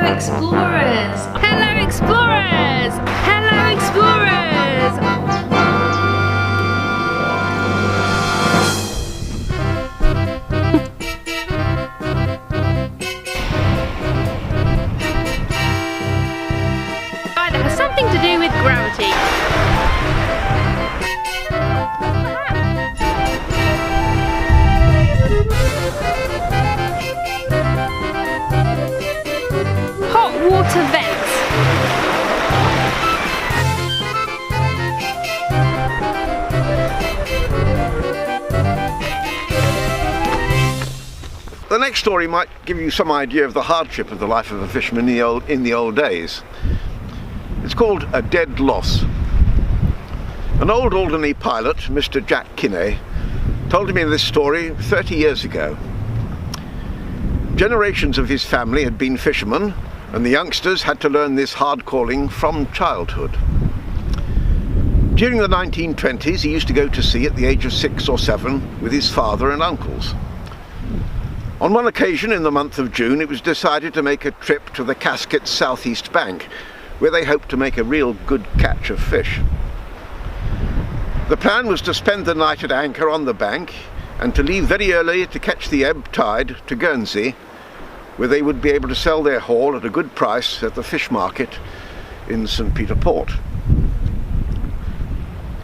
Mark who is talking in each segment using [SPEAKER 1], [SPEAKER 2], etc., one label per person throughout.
[SPEAKER 1] Hello explorers! Hello explorers! Hello explorers! Either has something to do with gravity. Hot water vents.
[SPEAKER 2] The next story might give you some idea of the hardship of the life of a fisherman in the old days. It's called A Dead Loss. An old Alderney pilot, Mr. Jack Quinain, told me this story 30 years ago. Generations of his family had been fishermen, and the youngsters had to learn this hard calling from childhood. During the 1920s, he used to go to sea at the age of 6 or 7 with his father and uncles. On one occasion in the month of June, it was decided to make a trip to the Casquet's southeast bank, where they hoped to make a real good catch of fish. The plan was to spend the night at anchor on the bank and to leave very early to catch the ebb tide to Guernsey, where they would be able to sell their haul at a good price at the fish market in St. Peter Port.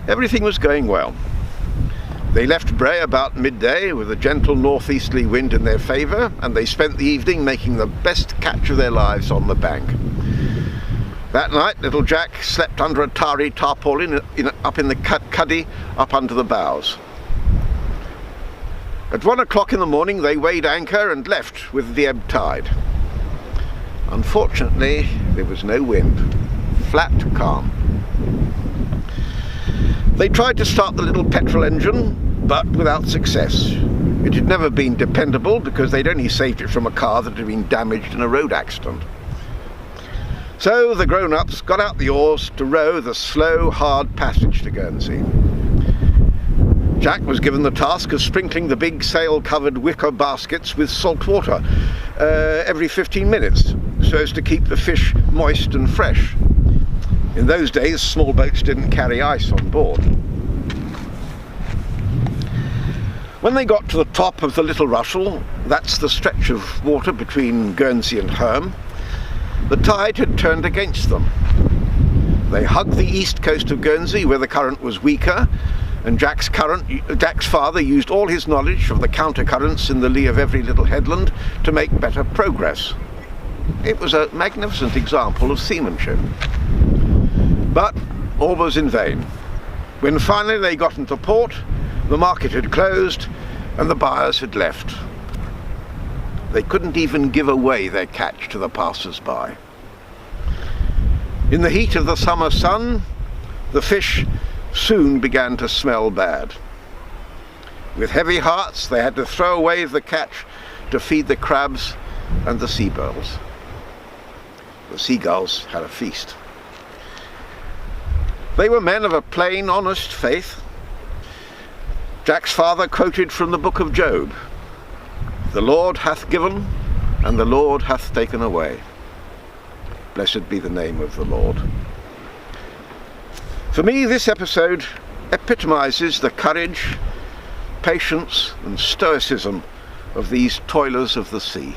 [SPEAKER 2] Everything was going well. They left Bray about midday with a gentle northeasterly wind in their favour, and they spent the evening making the best catch of their lives on the bank. That night, little Jack slept under a tarry tarpaulin up in the cuddy up under the bows. At 1 o'clock in the morning, they weighed anchor and left with the ebb tide. Unfortunately, there was no wind. Flat calm. They tried to start the little petrol engine, but without success. It had never been dependable because they'd only saved it from a car that had been damaged in a road accident. So the grown-ups got out the oars to row the slow, hard passage to Guernsey. Jack was given the task of sprinkling the big sail-covered wicker baskets with salt water every 15 minutes, so as to keep the fish moist and fresh. In those days, small boats didn't carry ice on board. When they got to the top of the Little Russell, that's the stretch of water between Guernsey and Herm, the tide had turned against them. They hugged the east coast of Guernsey, where the current was weaker, and Jack's father used all his knowledge of the counter-currents in the lee of every little headland to make better progress. It was a magnificent example of seamanship. But all was in vain. When finally they got into port, the market had closed and the buyers had left. They couldn't even give away their catch to the passers-by. In the heat of the summer sun, the fish soon began to smell bad. With heavy hearts, they had to throw away the catch to feed the crabs and the seagulls. The seagulls had a feast. They were men of a plain, honest faith. Jack's father quoted from the book of Job, "The Lord hath given, and the Lord hath taken away. Blessed be the name of the Lord." For me, this episode epitomizes the courage, patience, and stoicism of these toilers of the sea.